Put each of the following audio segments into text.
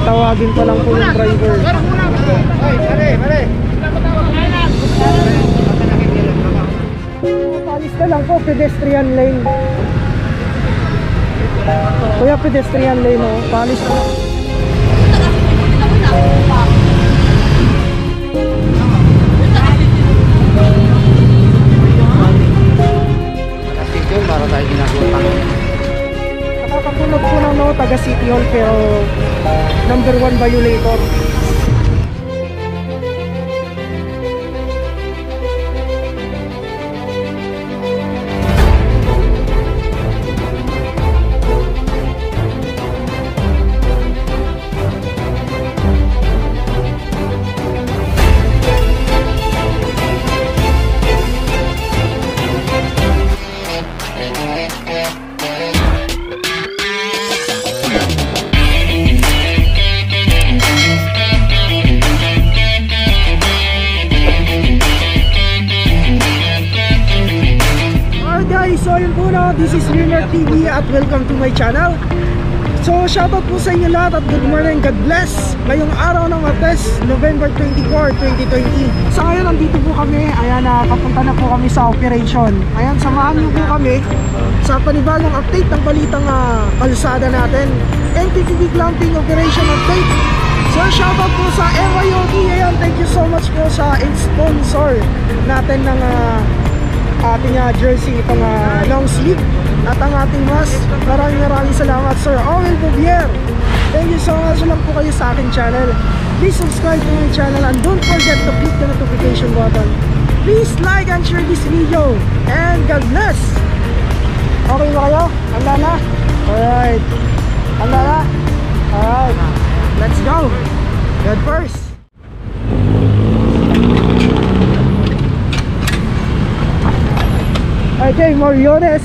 Tatawagin pa lang po yung driver. Palis na lang po, pedestrian lane. Kuya, pedestrian lane o, palis na lang. Para tayo ginagawa. Nakakatulog po ng taga City Hall pero number 1 violator. So yun po na, this is Winner TV at welcome to my channel. So shoutout po sa inyo lahat at good morning, God bless. Ngayong araw ng Martes, November 24, 2020. So ngayon nandito po kami, ayan na, papunta na po kami sa operation. Ayan, samahan niyo po kami sa panibagong update ng balitang kalsada natin. NTTV Clamping Operation Update. So shoutout po sa MYOD, ayan, thank you so much po sa sponsor natin ng ating jersey, itong long sleeve at ang ating mask. Maraming salamat Sir Owen Bouvier. Thank you so much lang po kayo sa aking channel. Please subscribe to my channel and don't forget to click the notification button. Please like and share this video and God bless. Okay ba kayo? Handa na? Alright. Handa na? Alright. Let's go. God first. Okay, Moriones,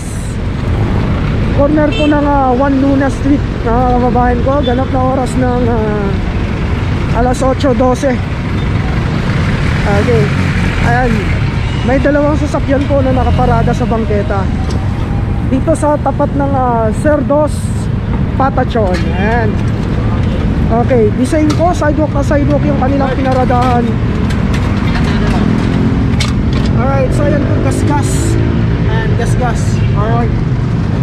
corner po ng 1 Luna Street, mga kababayan ko. Ganap na oras ng alas 8:12. Okay, ayan, may dalawang sasakyan po na nakaparada sa bangketa dito sa tapat ng Cerdos Patachon. Ayan. Okay, design po, sidewalk na sidewalk yung kanilang pinaradahan. Alright, so ayan po, gas-gas. Gas-gas. Alright.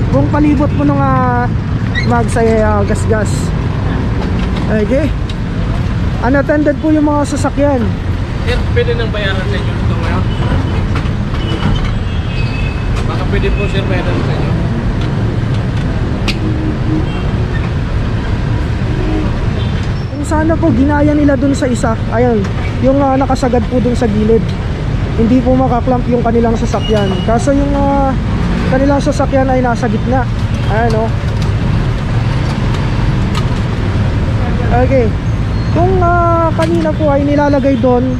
Kung palibot mo nung magsaya gas-gas. Okay. Unattended po yung mga sasakyan. Sir, pwede nang bayaran sa inyo ito ngayon? Baka pwede po sir bayaran sa inyo. Kung sana po ginaya nila dun sa isa, ayun, yung nakasagad po dun sa gilid, hindi po makaklamp yung kanilang sasakyan. Kaso yung kanilang sasakyan ay nasa gitna. Ayan o. Okay. Kung kanina po ay nilalagay doon,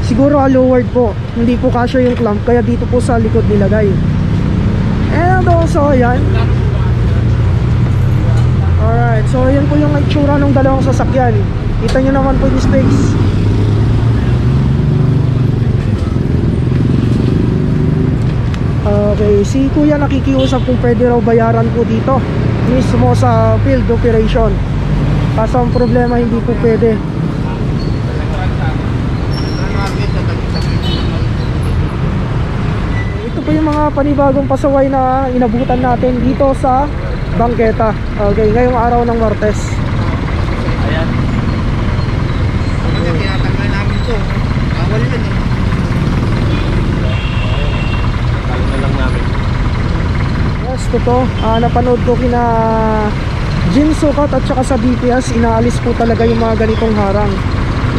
siguro lowered po. Hindi po kasya yung clamp, kaya dito po sa likod nilagay. And also, ayan. Alright. So, ayan po yung itsura ng dalawang sasakyan. Kita nyo naman po yung space. Okay, si kuya nakikiusap kung pwede raw bayaran po dito mismo sa field operation. Kaso ang problema, hindi po pwede. Ito po yung mga panibagong pasaway na inabutan natin dito sa bangketa. Okay, ngayong araw ng Martes. Ayan. Tinatanggal namin ito. Bawal yun eh. Yes, totoo. Napanood ko kina Jim Sukat at saka sa BPS, inaalis po talaga yung mga ganitong harang.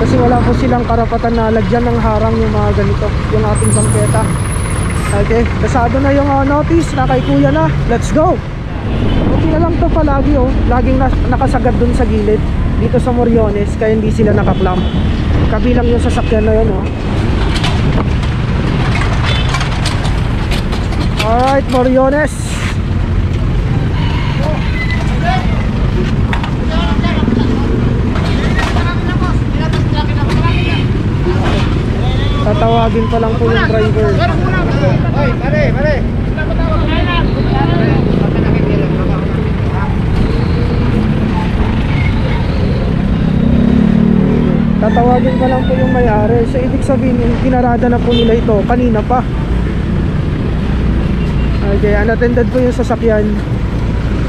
Kasi wala po silang karapatan na lagyan ng harang yung mga ganito, yung ating bangketa. Okay, kasado na yung notice na kay kuya na. Let's go! Okay na lang to palagi oh. Laging nakasagad dun sa gilid dito sa Moriones, kaya hindi sila nakaklamp. Kabilang yung sasakyan na yun oh. Alright, Moriones. Tatawagin pa lang po yung driver. Oy, pare. tatawagin pa lang po yung may-ari. So ibig sabihin yung pinarada na po nila ito kanina pa. Okay, unattended po yung sasakyan,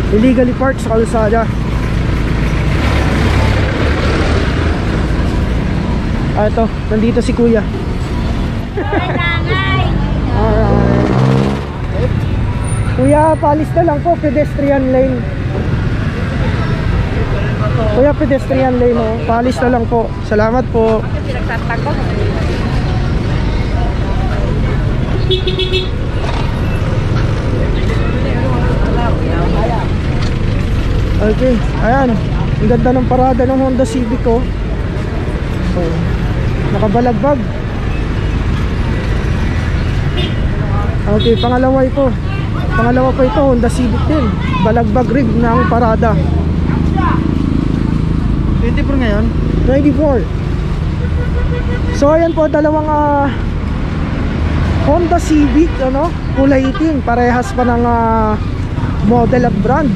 illegally parked sa kalsada. Ito, nandito si kuya. Alright. Kuya, paalis na lang po, pedestrian lane. Kuya, pedestrian lane, oh. Paalis na lang po. Salamat po. Okay, ayan. Ang ganda ng parada ng Honda Civic, oh. Oh, nakabalagbag. Okay, pangalawa ito. Pangalawa pa ito, Honda Civic din. Balagbag rig ng parada. 24 ngayon? 24. So ayan po, dalawang Honda Civic, ano, kulay itim. Parehas pa ng model at brand.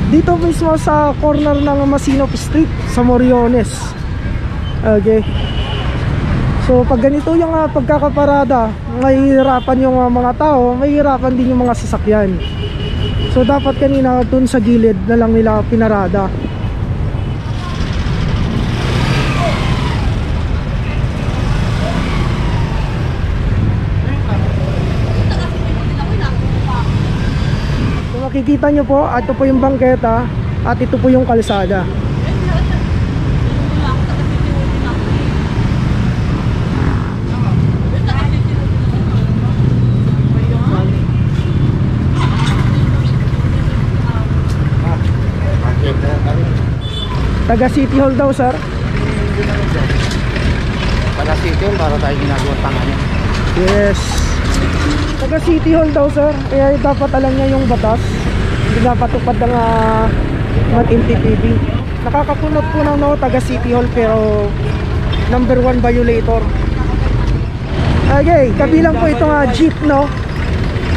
Dito mismo sa corner ng Masinop Street sa Moriones. Okay. So pag ganito yung pagkakaparada, mahihirapan yung mga tao, mahihirapan din yung mga sasakyan. So dapat kanina dun sa gilid na lang nila pinarada. So makikita nyo po, ito po yung bangketa at ito po yung kalsada. Taga City Hall daw, sir. Taga City Hall, para tayo ginagawa tangan. Yes. Taga City Hall daw, sir. Kaya dapat alam niya yung batas. Hindi dapat tupad ng MTPB. Nakakapunot po ng taga City Hall, pero number 1 violator. Okay, kabilang po itong jeep, no?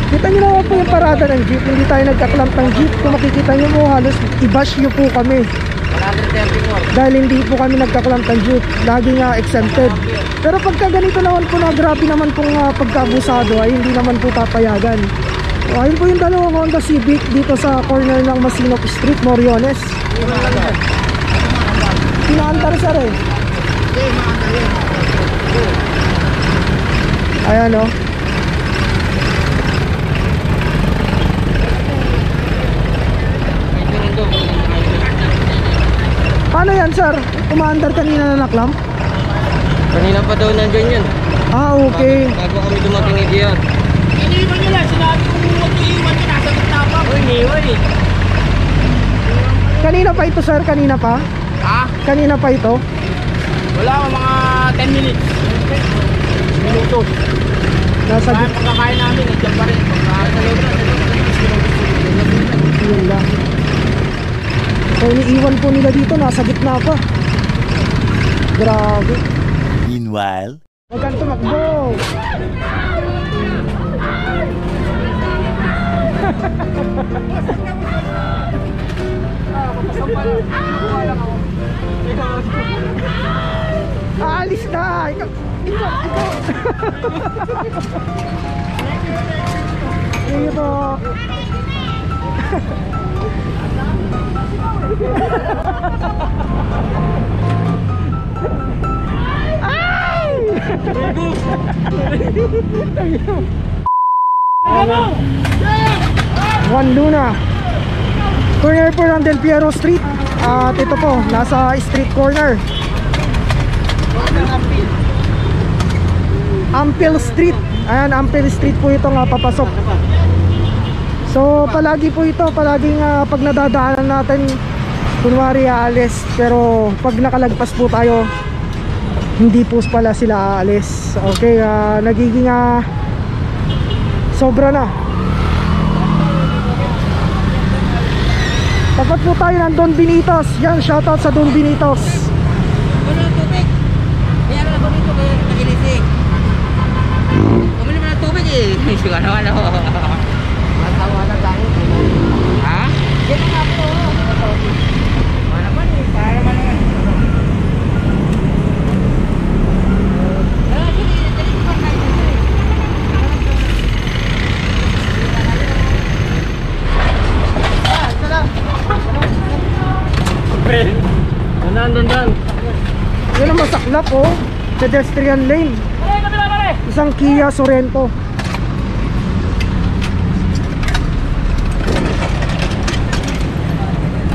Kita nyo naman po yung parada ng jeep. Hindi tayo nagkaklamp ng jeep. Kung makikita nyo mo, halos i-bash nyo po kami. Dahil hindi po kami nagkaklamp ng jeep. Lagi nga exempted. Pero pagka ganito naman po na grabe naman pong pagkabusado, ay hindi naman po papayagan. So, ayun po yung dalawang Honda Civic dito sa corner ng Masinop Street, Moriones. Pinaantar, sir, eh. Ayan, oh. Paano yan, sir? Umaandar kanina na naklam? Kanina pa daw nandyan yun. Ah, okay. Bago kami dumating ni Dion. Iniwan nila, sinabi ko huwag iiwan ka, nasa gitna pa. Uy, iniwan eh. Kanina pa ito, sir? Kanina pa? Ha? Kanina pa ito? Wala ko mga 10 minutes. Minutos. Nasa Kaya pagkakain namin, nandiyan pa rin. Pagkakain sa loob na, yun lang. So iniiwan po nila dito, nasa gitna pa. Grabe. Meanwhile, Huwag kang tumakbo. Aalis na. Ikaw. Ito. Juan Luna, corner po ng Del Piero Street. At ito po, nasa street corner, Ampel Street. Ayan, Ampel Street po ito nga papasok. So palagi po ito, palaging pag nadadaanan natin, kunwari aalis, pero pag nakalagpas po tayo, hindi po pala sila aalis. Okay, nagiging sobra na. Tapat po tayo ng Don Binitos. Yan, shoutout sa Don Binitos. Ano ng tubig? May ano na ba dito kaya nagilising? Bumili mo ng tubig eh. Sugar naman ako. Matawa na tayo. Ha? Yan nga po. Ano naman eh. Para naman naman. pre. Dandan. Yun ang masaklap oh. Pedestrian lane. Pare, kabila pare. Isang Kia Sorento.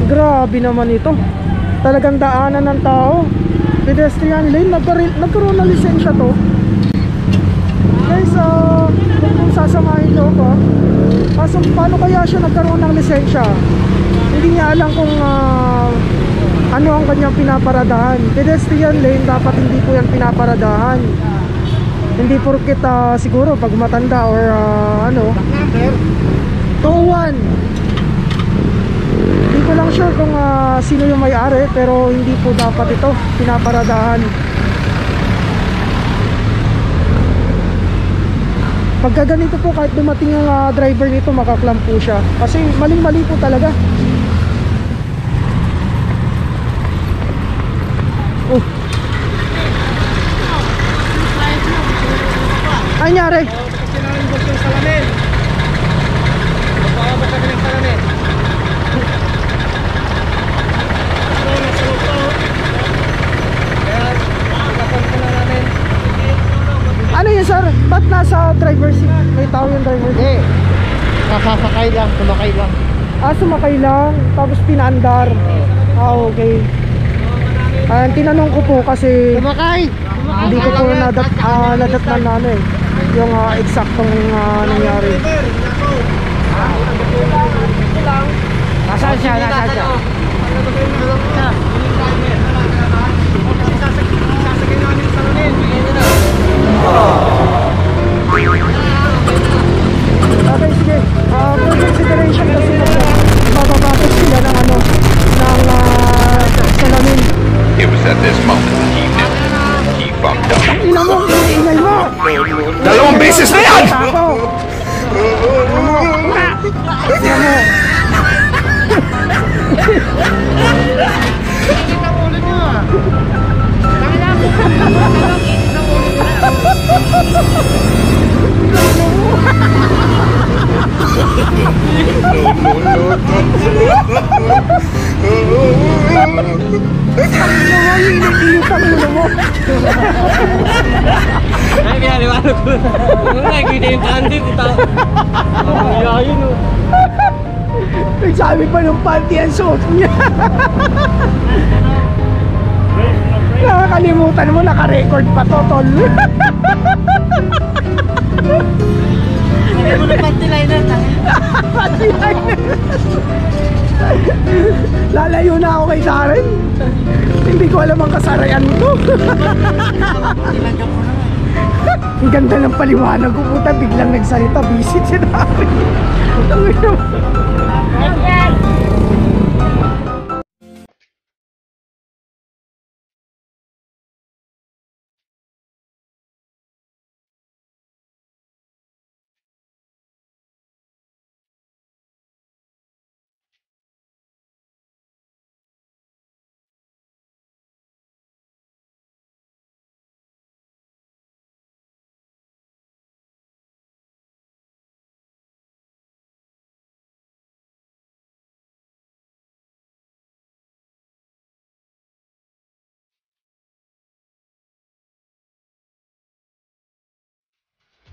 Grabe naman ito. Talagang daanan ng tao. Pedestrian lane. Nagkaroon na lisensya to. Guys, kung sasamahin nyo ko, kaso paano kaya siya nagkaroon ng lisensya? Hindi niya alam kung ano ang kanyang pinaparadahan. Pedestrian lane, dapat hindi po yan pinaparadahan. Hindi porket siguro pag matanda or ano. 201. Hindi ko lang sure kung sino yung may-ari, pero hindi po dapat ito pinaparadahan. Pagka ganito po, kahit dumating yung driver nito, makaklam po siya. Kasi maling-mali po talaga. Oh. Ay, nangyari? Kasi nalimbos yung salamin. Magpapabot kami ng salamin. Kaya, pagkakon ko na namin. Ano yun, sir? Ba't nasa driver seat? May tao yung driver seat? Sasakay lang, tumakay lang. Sumakay lang, tapos pinaandar. Okay. Tinanong ko po kasi Tumakay! hindi ko po nadatnan na ano eh, yung eksaktong nangyari. Nasaan siya? Nasaan siya? Sasakay namin sa salamin. Okay, sige. For consideration kasi mababatos sila ng ano, ng salamin. It was at this moment that he knew he fucked up. Ina mo! Inay mo! Dalawang beses na yan! Ako! Ina mo! Init ang ulo mo. Ay, kaya liwanag ko. Nakikita yung panty, puta. Ayun o. Nagsabi pa ng panty ang suot niya. Nakakalimutan mo, naka-record pa to, tol. Hindi mo na panty liner. Panty liner. Lalayo na ako kay Darren. Hindi ko alam ang kasarayan mo to. Ang ganda ng paliwanag ko, puta. Biglang nagsalita, visit si Darren.